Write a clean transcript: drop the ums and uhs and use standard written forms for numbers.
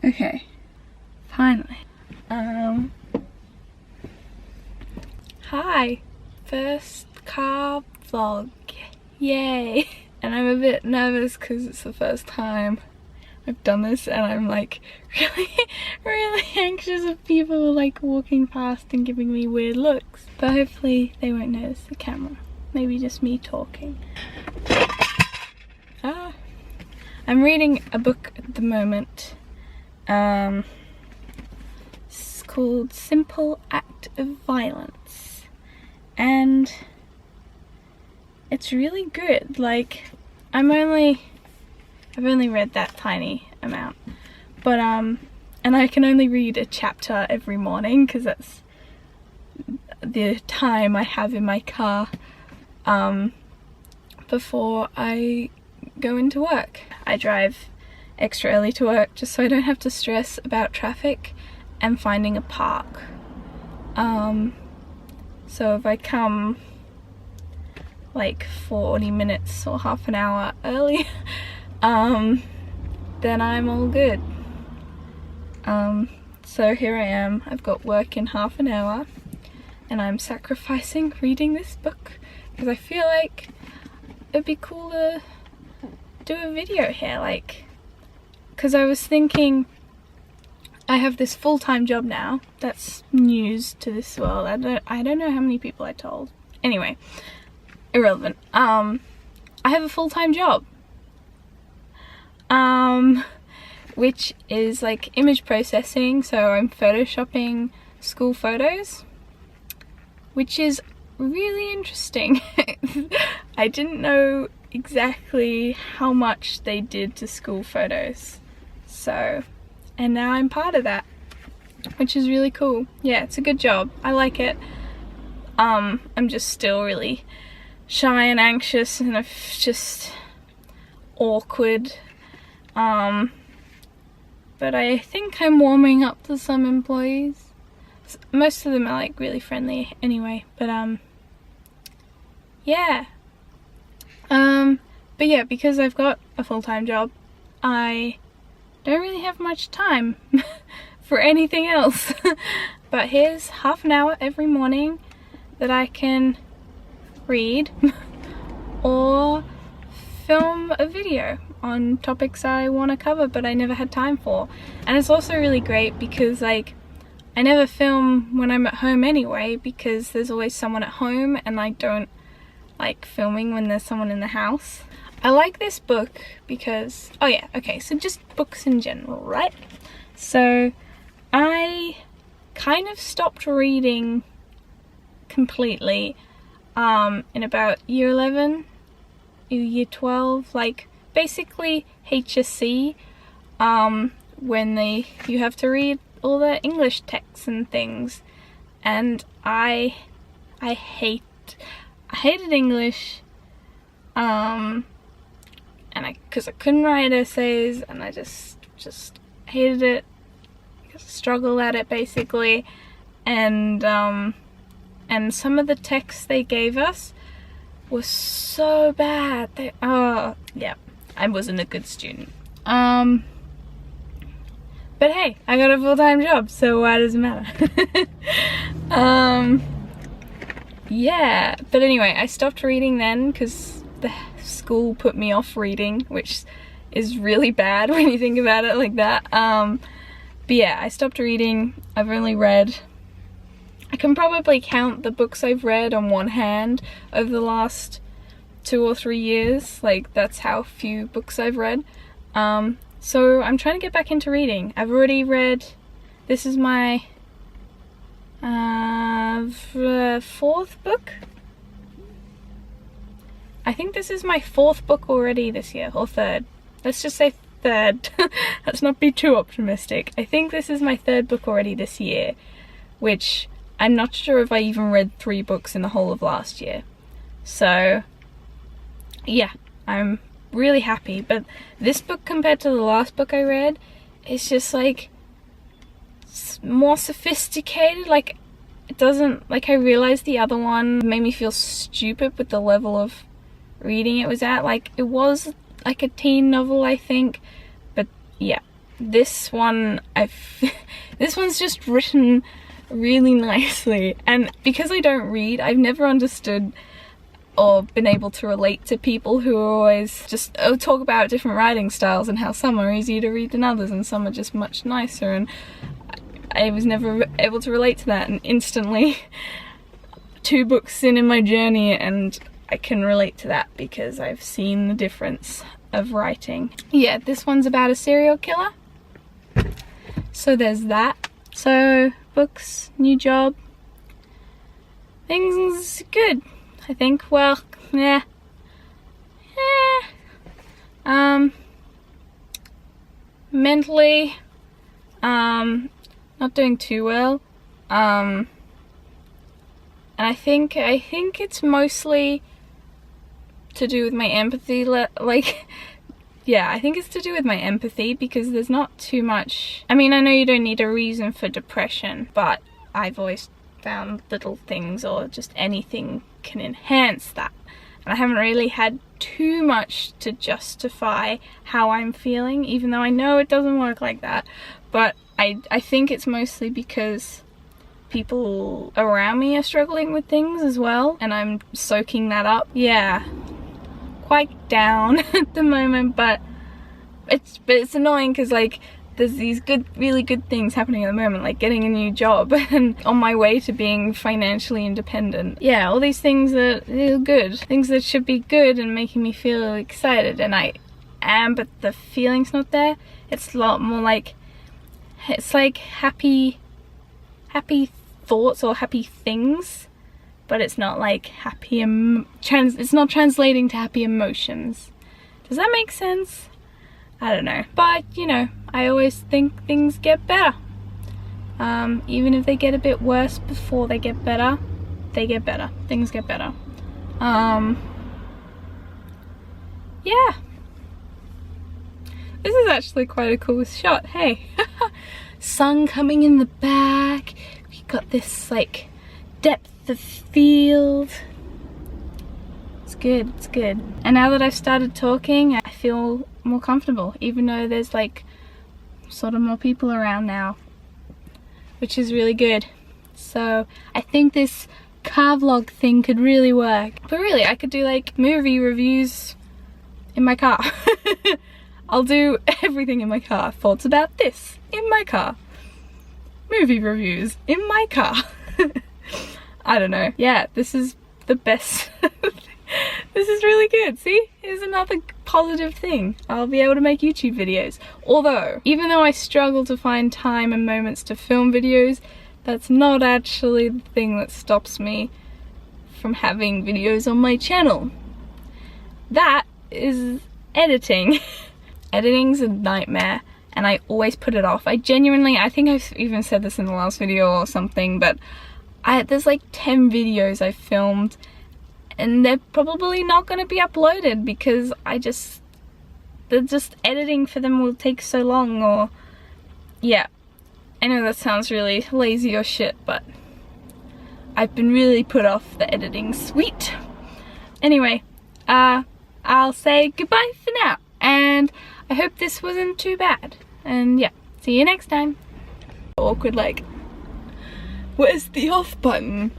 Okay, finally. Hi, first car vlog, yay! And I'm a bit nervous because it's the first time I've done this, and I'm like really anxious of people like walking past and giving me weird looks. But hopefully they won't notice the camera. Maybe just me talking. I'm reading a book at the moment. It's called Simple Act of Violence, and it's really good. Like, I've only read that tiny amount, but and I can only read a chapter every morning because that's the time I have in my car before I go into work. I drive extra early to work just so I don't have to stress about traffic and finding a park. So if I come like 40 minutes or half an hour early, then I'm all good. So here I am, I've got work in half an hour, and I'm sacrificing reading this book because I feel like it'd be cool to do a video here, like, because I was thinking I have this full-time job now. That's news to this world. I don't know how many people I told. Anyway, irrelevant. I have a full-time job, which is like image processing, so I'm photoshopping school photos, which is really interesting. I didn't know exactly how much they did to school photos, so, and now I'm part of that, which is really cool. Yeah, it's a good job. I like it. I'm just still really shy and anxious and just awkward, but I think I'm warming up to some employees. Most of them are like really friendly anyway, but yeah. But yeah, because I've got a full-time job, I don't really have much time for anything else. But here's half an hour every morning that I can read or film a video on topics I want to cover but I never had time for. And it's also really great because like I never film when I'm at home anyway, because there's always someone at home and I don't like filming when there's someone in the house. I like this book because, oh yeah, okay, so just books in general, right? So I kind of stopped reading completely in about year 11, year 12, like basically HSC, when you have to read all the English texts and things, and I hated English, and because I couldn't write essays, and I just hated it, struggled at it basically, and some of the texts they gave us was so bad. Yeah, I wasn't a good student. But hey, I got a full-time job, so why does it matter? Yeah, but anyway, I stopped reading then because the school put me off reading, which is really bad when you think about it like that. But yeah, I stopped reading. I've only read, I can probably count the books I've read on one hand over the last 2 or 3 years. Like, that's how few books I've read. So I'm trying to get back into reading. I've already read, this is my 4th book. I think this is my 4th book already this year, or 3rd. Let's just say 3rd. Let's not be too optimistic. I think this is my 3rd book already this year, which I'm not sure if I even read 3 books in the whole of last year. So yeah, I'm really happy. But this book compared to the last book I read, it's just like more sophisticated. Like, it doesn't, like, I realized the other one made me feel stupid with the level of reading it was at. Like, it was like a teen novel, I think. But yeah, this one this one's just written really nicely, and because I don't read, I've never understood or been able to relate to people who are always just talk about different writing styles and how some are easier to read than others and some are just much nicer, and I was never able to relate to that, and instantly 2 books in my journey and I can relate to that because I've seen the difference of writing. Yeah, this one's about a serial killer, so there's that. So books, new job, things good, I think. Well, yeah. Mentally, not doing too well. And I think it's mostly to do with my empathy, like, yeah, I think it's to do with my empathy, because there's not too much. I mean, I know you don't need a reason for depression, but I've always found little things or just anything can enhance that. And I haven't really had too much to justify how I'm feeling, even though I know it doesn't work like that. But I think it's mostly because people around me are struggling with things as well, and I'm soaking that up. Yeah, quite down at the moment, but it's annoying because, like, there's these really good things happening at the moment, like getting a new job and on my way to being financially independent. Yeah, all these things that are good, things that should be good and making me feel excited, and I am, but the feeling's not there. It's a lot more like, it's like happy thoughts or happy things, but it's not like happy it's not translating to happy emotions. Does that make sense? I don't know, but you know, I always think things get better. Even if they get a bit worse before they get better, things get better. Yeah, this is actually quite a cool shot, hey. Sun coming in the back, we got this like depth of field. It's good, it's good. And now that I've started talking, I feel more comfortable, even though there's like sort of more people around now, which is really good. So I think this car vlog thing could really work. But really, I could do like movie reviews in my car. I'll do everything in my car. Thoughts about this in my car. Movie reviews in my car. I don't know. Yeah, this is the best. This is really good. See, here's another positive thing. I'll be able to make YouTube videos. Although, even though I struggle to find time and moments to film videos, that's not actually the thing that stops me from having videos on my channel. That is editing. Editing's a nightmare, and I always put it off. I think I've even said this in the last video or something, but there's like 10 videos I filmed, and they're probably not going to be uploaded because editing for them will take so long. Or yeah, I know that sounds really lazy or shit, but I've been really put off the editing suite. Anyway, I'll say goodbye for now, and I hope this wasn't too bad, and yeah, see you next time. Awkward, like, where's the off button?